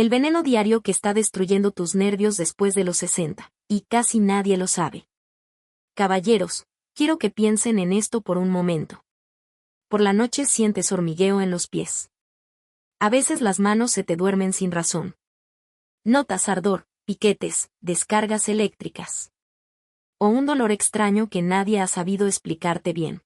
El veneno diario que está destruyendo tus nervios después de los 60, y casi nadie lo sabe. Caballeros, quiero que piensen en esto por un momento. Por la noche sientes hormigueo en los pies. A veces las manos se te duermen sin razón. Notas ardor, piquetes, descargas eléctricas. O un dolor extraño que nadie ha sabido explicarte bien.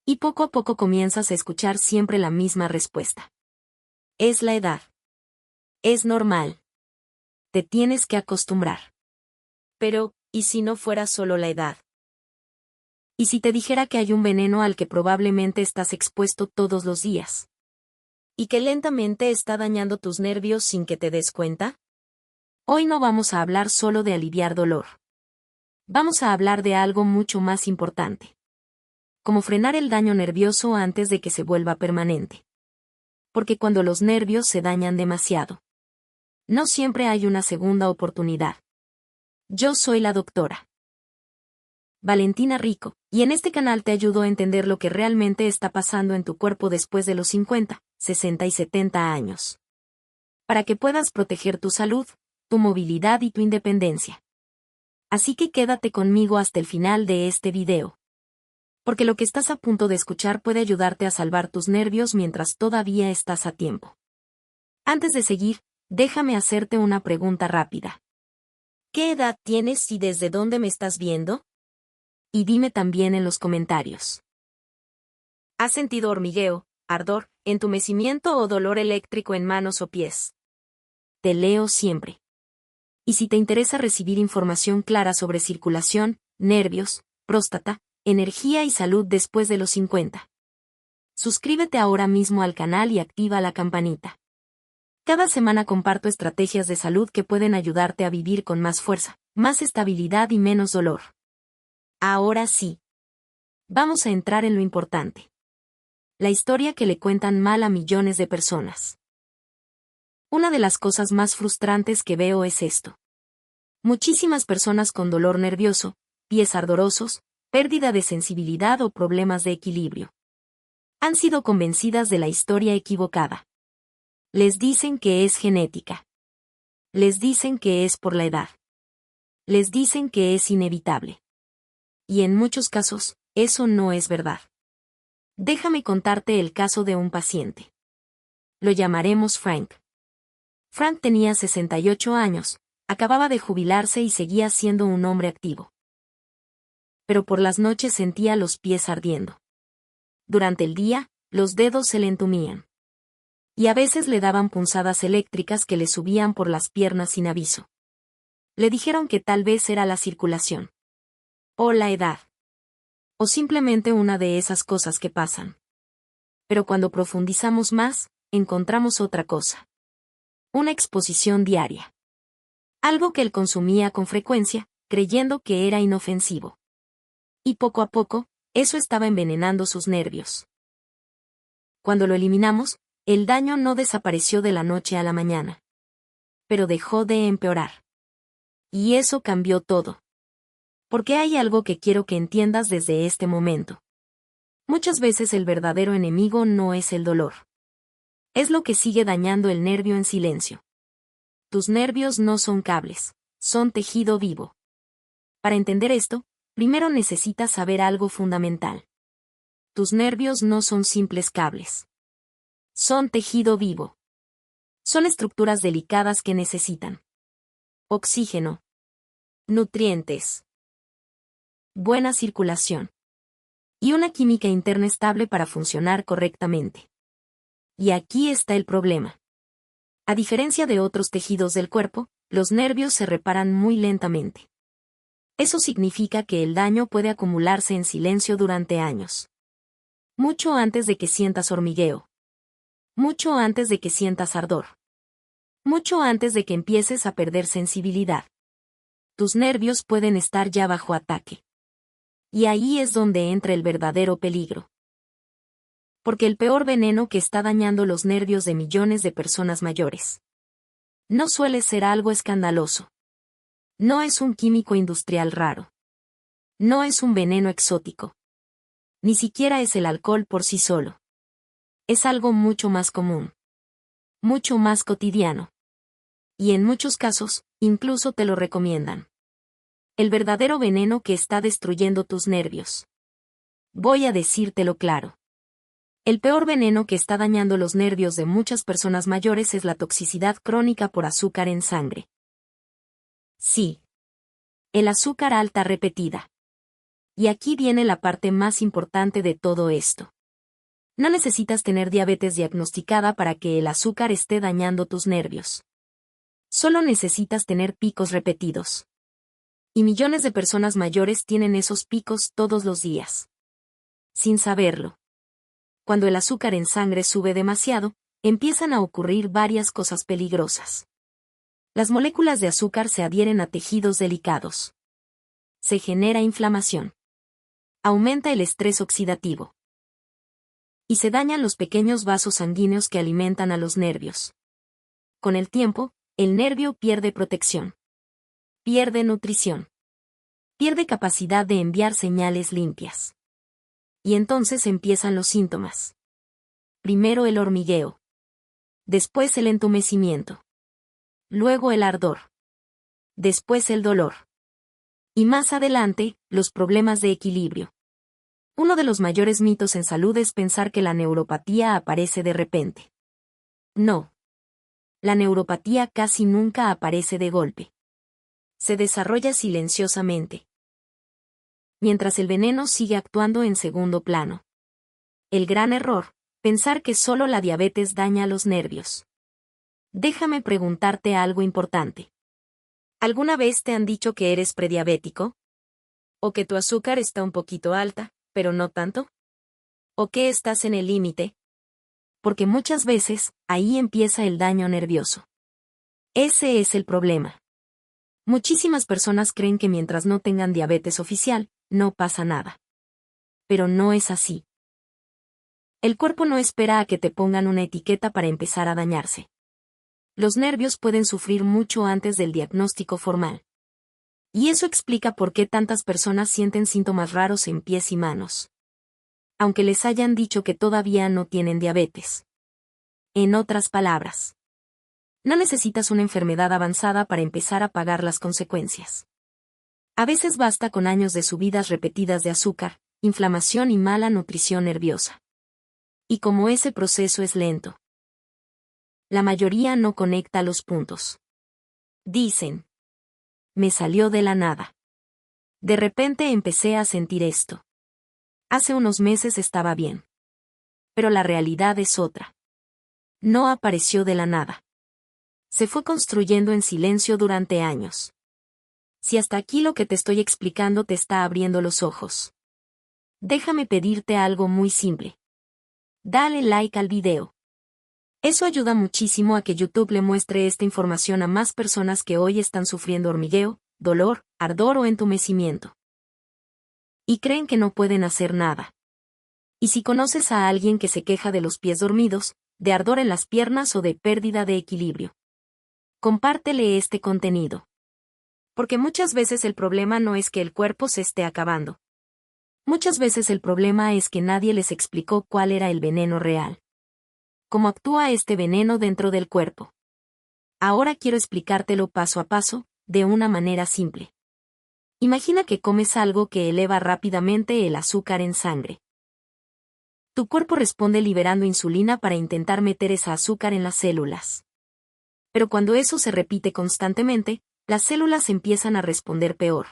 Y poco a poco comienzas a escuchar siempre la misma respuesta. Es la edad. Es normal. Te tienes que acostumbrar. Pero, ¿y si no fuera solo la edad? ¿Y si te dijera que hay un veneno al que probablemente estás expuesto todos los días? ¿Y que lentamente está dañando tus nervios sin que te des cuenta? Hoy no vamos a hablar solo de aliviar dolor. Vamos a hablar de algo mucho más importante. Cómo frenar el daño nervioso antes de que se vuelva permanente. Porque cuando los nervios se dañan demasiado, no siempre hay una segunda oportunidad. Yo soy la doctora Valentina Rico, y en este canal te ayudo a entender lo que realmente está pasando en tu cuerpo después de los 50, 60 y 70 años. Para que puedas proteger tu salud, tu movilidad y tu independencia. Así que quédate conmigo hasta el final de este video. Porque lo que estás a punto de escuchar puede ayudarte a salvar tus nervios mientras todavía estás a tiempo. Antes de seguir, déjame hacerte una pregunta rápida. ¿Qué edad tienes y desde dónde me estás viendo? Y dime también en los comentarios. ¿Has sentido hormigueo, ardor, entumecimiento o dolor eléctrico en manos o pies? Te leo siempre. Y si te interesa recibir información clara sobre circulación, nervios, próstata, energía y salud después de los 50. Suscríbete ahora mismo al canal y activa la campanita. Cada semana comparto estrategias de salud que pueden ayudarte a vivir con más fuerza, más estabilidad y menos dolor. Ahora sí. Vamos a entrar en lo importante. La historia que le cuentan mal a millones de personas. Una de las cosas más frustrantes que veo es esto. Muchísimas personas con dolor nervioso, pies ardorosos, pérdida de sensibilidad o problemas de equilibrio. Han sido convencidas de la historia equivocada. Les dicen que es genética. Les dicen que es por la edad. Les dicen que es inevitable. Y en muchos casos, eso no es verdad. Déjame contarte el caso de un paciente. Lo llamaremos Frank. Frank tenía 68 años, acababa de jubilarse y seguía siendo un hombre activo. Pero por las noches sentía los pies ardiendo. Durante el día, los dedos se le entumían. Y a veces le daban punzadas eléctricas que le subían por las piernas sin aviso. Le dijeron que tal vez era la circulación. O la edad. O simplemente una de esas cosas que pasan. Pero cuando profundizamos más, encontramos otra cosa. Una exposición diaria. Algo que él consumía con frecuencia, creyendo que era inofensivo. Y poco a poco, eso estaba envenenando sus nervios. Cuando lo eliminamos, el daño no desapareció de la noche a la mañana. Pero dejó de empeorar. Y eso cambió todo. Porque hay algo que quiero que entiendas desde este momento. Muchas veces el verdadero enemigo no es el dolor. Es lo que sigue dañando el nervio en silencio. Tus nervios no son cables, son tejido vivo. Para entender esto, primero necesitas saber algo fundamental. Tus nervios no son simples cables. Son tejido vivo. Son estructuras delicadas que necesitan oxígeno, nutrientes, buena circulación y una química interna estable para funcionar correctamente. Y aquí está el problema. A diferencia de otros tejidos del cuerpo, los nervios se reparan muy lentamente. Eso significa que el daño puede acumularse en silencio durante años. Mucho antes de que sientas hormigueo. Mucho antes de que sientas ardor. Mucho antes de que empieces a perder sensibilidad. Tus nervios pueden estar ya bajo ataque. Y ahí es donde entra el verdadero peligro. Porque el peor veneno que está dañando los nervios de millones de personas mayores no suele ser algo escandaloso. No es un químico industrial raro. No es un veneno exótico. Ni siquiera es el alcohol por sí solo. Es algo mucho más común. Mucho más cotidiano. Y en muchos casos, incluso te lo recomiendan. El verdadero veneno que está destruyendo tus nervios. Voy a decírtelo claro. El peor veneno que está dañando los nervios de muchas personas mayores es la toxicidad crónica por azúcar en sangre. Sí. El azúcar alta repetida. Y aquí viene la parte más importante de todo esto. No necesitas tener diabetes diagnosticada para que el azúcar esté dañando tus nervios. Solo necesitas tener picos repetidos. Y millones de personas mayores tienen esos picos todos los días. Sin saberlo. Cuando el azúcar en sangre sube demasiado, empiezan a ocurrir varias cosas peligrosas. Las moléculas de azúcar se adhieren a tejidos delicados. Se genera inflamación. Aumenta el estrés oxidativo. Y se dañan los pequeños vasos sanguíneos que alimentan a los nervios. Con el tiempo, el nervio pierde protección. Pierde nutrición. Pierde capacidad de enviar señales limpias. Y entonces empiezan los síntomas. Primero el hormigueo. Después el entumecimiento. Luego el ardor. Después el dolor. Y más adelante, los problemas de equilibrio. Uno de los mayores mitos en salud es pensar que la neuropatía aparece de repente. No. La neuropatía casi nunca aparece de golpe. Se desarrolla silenciosamente. Mientras el veneno sigue actuando en segundo plano. El gran error, pensar que solo la diabetes daña los nervios. Déjame preguntarte algo importante. ¿Alguna vez te han dicho que eres prediabético? ¿O que tu azúcar está un poquito alta, pero no tanto? ¿O que estás en el límite? Porque muchas veces, ahí empieza el daño nervioso. Ese es el problema. Muchísimas personas creen que mientras no tengan diabetes oficial, no pasa nada. Pero no es así. El cuerpo no espera a que te pongan una etiqueta para empezar a dañarse. Los nervios pueden sufrir mucho antes del diagnóstico formal. Y eso explica por qué tantas personas sienten síntomas raros en pies y manos. Aunque les hayan dicho que todavía no tienen diabetes. En otras palabras, no necesitas una enfermedad avanzada para empezar a pagar las consecuencias. A veces basta con años de subidas repetidas de azúcar, inflamación y mala nutrición nerviosa. Y como ese proceso es lento, la mayoría no conecta los puntos. Dicen, me salió de la nada. De repente empecé a sentir esto. Hace unos meses estaba bien. Pero la realidad es otra. No apareció de la nada. Se fue construyendo en silencio durante años. Si hasta aquí lo que te estoy explicando te está abriendo los ojos. Déjame pedirte algo muy simple. Dale like al video. Eso ayuda muchísimo a que YouTube le muestre esta información a más personas que hoy están sufriendo hormigueo, dolor, ardor o entumecimiento. Y creen que no pueden hacer nada. Y si conoces a alguien que se queja de los pies dormidos, de ardor en las piernas o de pérdida de equilibrio, compártele este contenido. Porque muchas veces el problema no es que el cuerpo se esté acabando. Muchas veces el problema es que nadie les explicó cuál era el veneno real. Cómo actúa este veneno dentro del cuerpo. Ahora quiero explicártelo paso a paso, de una manera simple. Imagina que comes algo que eleva rápidamente el azúcar en sangre. Tu cuerpo responde liberando insulina para intentar meter esa azúcar en las células. Pero cuando eso se repite constantemente, las células empiezan a responder peor.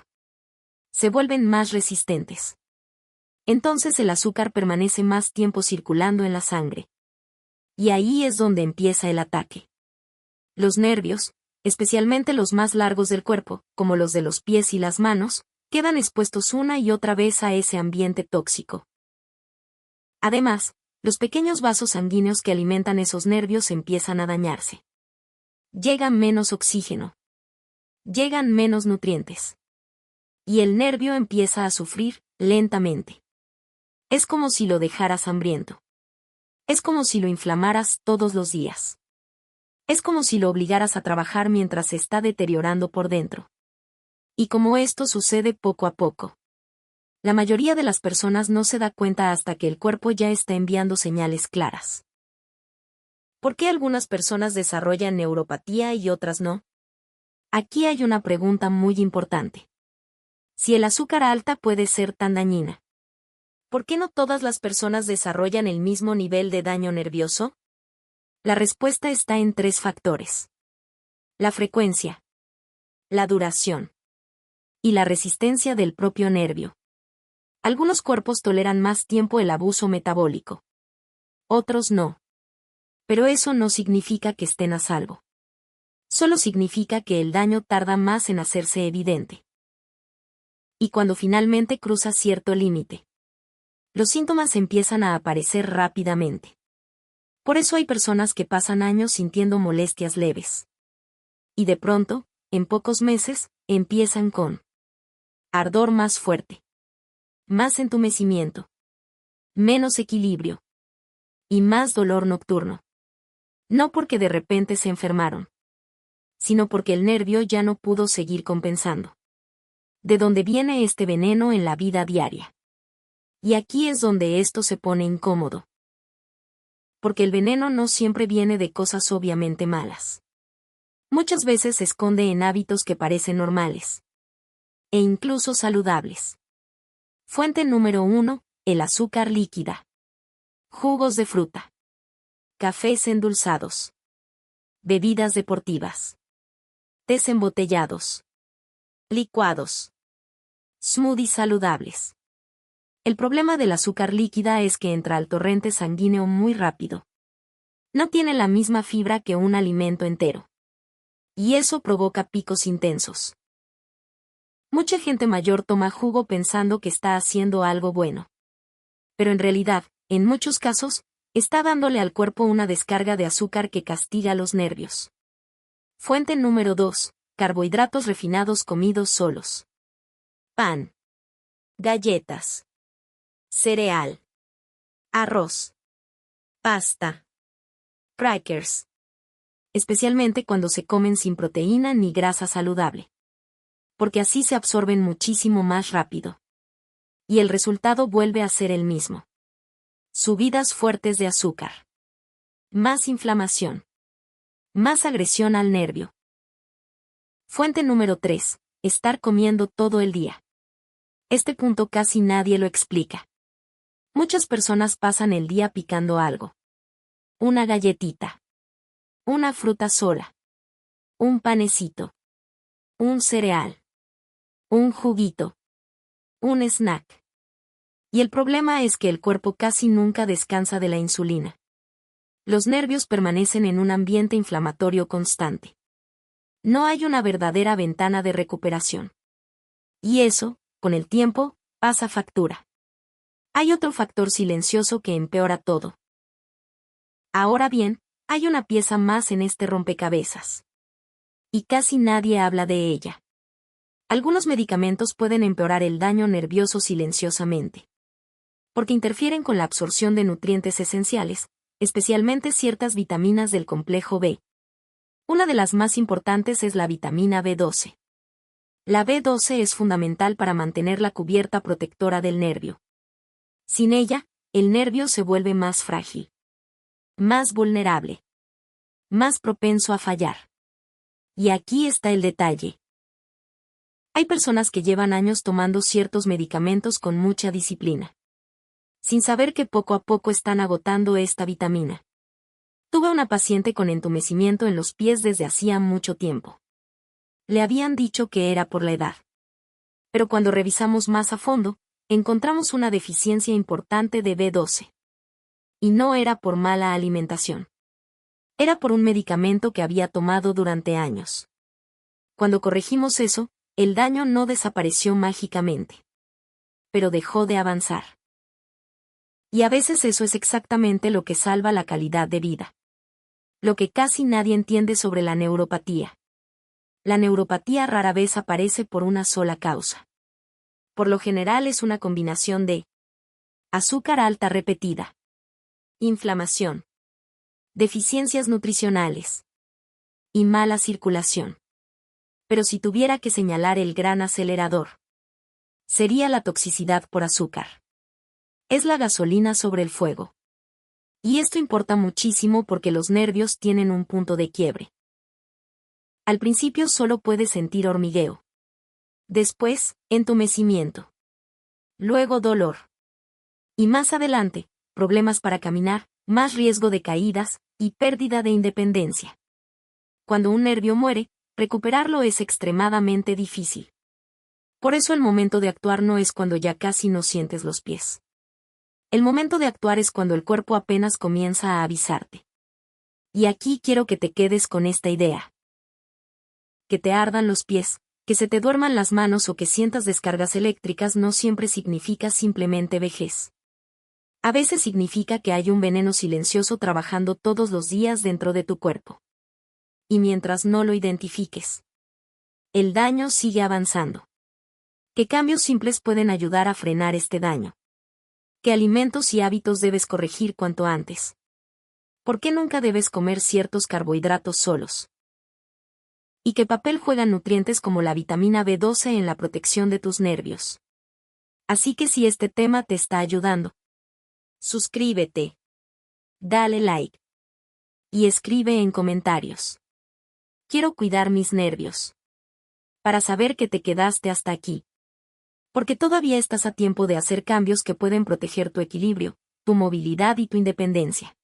Se vuelven más resistentes. Entonces el azúcar permanece más tiempo circulando en la sangre. Y ahí es donde empieza el ataque. Los nervios, especialmente los más largos del cuerpo, como los de los pies y las manos, quedan expuestos una y otra vez a ese ambiente tóxico. Además, los pequeños vasos sanguíneos que alimentan esos nervios empiezan a dañarse. Llega menos oxígeno. Llegan menos nutrientes. Y el nervio empieza a sufrir, lentamente. Es como si lo dejaras hambriento. Es como si lo inflamaras todos los días. Es como si lo obligaras a trabajar mientras se está deteriorando por dentro. Y como esto sucede poco a poco. La mayoría de las personas no se da cuenta hasta que el cuerpo ya está enviando señales claras. ¿Por qué algunas personas desarrollan neuropatía y otras no? Aquí hay una pregunta muy importante. Si el azúcar alta puede ser tan dañina, ¿por qué no todas las personas desarrollan el mismo nivel de daño nervioso? La respuesta está en 3 factores: la frecuencia, la duración y la resistencia del propio nervio. Algunos cuerpos toleran más tiempo el abuso metabólico. Otros no. Pero eso no significa que estén a salvo. Solo significa que el daño tarda más en hacerse evidente. Y cuando finalmente cruza cierto límite, los síntomas empiezan a aparecer rápidamente. Por eso hay personas que pasan años sintiendo molestias leves. Y de pronto, en pocos meses, empiezan con ardor más fuerte, más entumecimiento, menos equilibrio y más dolor nocturno. No porque de repente se enfermaron, sino porque el nervio ya no pudo seguir compensando. ¿De dónde viene este veneno en la vida diaria? Y aquí es donde esto se pone incómodo. Porque el veneno no siempre viene de cosas obviamente malas. Muchas veces se esconde en hábitos que parecen normales. E incluso saludables. Fuente número 1, el azúcar líquida. Jugos de fruta. Cafés endulzados. Bebidas deportivas. Tés embotellados. Licuados. Smoothies saludables. El problema del azúcar líquida es que entra al torrente sanguíneo muy rápido. No tiene la misma fibra que un alimento entero. Y eso provoca picos intensos. Mucha gente mayor toma jugo pensando que está haciendo algo bueno. Pero en realidad, en muchos casos, está dándole al cuerpo una descarga de azúcar que castiga los nervios. Fuente número 2, carbohidratos refinados comidos solos. Pan. Galletas. Cereal. Arroz. Pasta. Crackers. Especialmente cuando se comen sin proteína ni grasa saludable. Porque así se absorben muchísimo más rápido. Y el resultado vuelve a ser el mismo. Subidas fuertes de azúcar. Más inflamación. Más agresión al nervio. Fuente número 3. Estar comiendo todo el día. Este punto casi nadie lo explica. Muchas personas pasan el día picando algo. Una galletita. Una fruta sola. Un panecito. Un cereal. Un juguito. Un snack. Y el problema es que el cuerpo casi nunca descansa de la insulina. Los nervios permanecen en un ambiente inflamatorio constante. No hay una verdadera ventana de recuperación. Y eso, con el tiempo, pasa factura. Hay otro factor silencioso que empeora todo. Ahora bien, hay una pieza más en este rompecabezas. Y casi nadie habla de ella. Algunos medicamentos pueden empeorar el daño nervioso silenciosamente. Porque interfieren con la absorción de nutrientes esenciales, especialmente ciertas vitaminas del complejo B. Una de las más importantes es la vitamina B12. La B12 es fundamental para mantener la cubierta protectora del nervio. Sin ella, el nervio se vuelve más frágil, más vulnerable, más propenso a fallar. Y aquí está el detalle. Hay personas que llevan años tomando ciertos medicamentos con mucha disciplina, sin saber que poco a poco están agotando esta vitamina. Tuve una paciente con entumecimiento en los pies desde hacía mucho tiempo. Le habían dicho que era por la edad. Pero cuando revisamos más a fondo, encontramos una deficiencia importante de B12. Y no era por mala alimentación. Era por un medicamento que había tomado durante años. Cuando corregimos eso, el daño no desapareció mágicamente. Pero dejó de avanzar. Y a veces eso es exactamente lo que salva la calidad de vida. Lo que casi nadie entiende sobre la neuropatía. La neuropatía rara vez aparece por una sola causa. Por lo general es una combinación de azúcar alta repetida, inflamación, deficiencias nutricionales y mala circulación. Pero si tuviera que señalar el gran acelerador, sería la toxicidad por azúcar. Es la gasolina sobre el fuego. Y esto importa muchísimo porque los nervios tienen un punto de quiebre. Al principio solo puedes sentir hormigueo. Después, entumecimiento. Luego dolor. Y más adelante, problemas para caminar, más riesgo de caídas, y pérdida de independencia. Cuando un nervio muere, recuperarlo es extremadamente difícil. Por eso el momento de actuar no es cuando ya casi no sientes los pies. El momento de actuar es cuando el cuerpo apenas comienza a avisarte. Y aquí quiero que te quedes con esta idea. Que te ardan los pies, que se te duerman las manos o que sientas descargas eléctricas no siempre significa simplemente vejez. A veces significa que hay un veneno silencioso trabajando todos los días dentro de tu cuerpo. Y mientras no lo identifiques, el daño sigue avanzando. ¿Qué cambios simples pueden ayudar a frenar este daño? ¿Qué alimentos y hábitos debes corregir cuanto antes? ¿Por qué nunca debes comer ciertos carbohidratos solos? ¿Y qué papel juegan nutrientes como la vitamina B12 en la protección de tus nervios? Así que si este tema te está ayudando, suscríbete, dale like y escribe en comentarios. Quiero cuidar mis nervios. Para saber que te quedaste hasta aquí. Porque todavía estás a tiempo de hacer cambios que pueden proteger tu equilibrio, tu movilidad y tu independencia.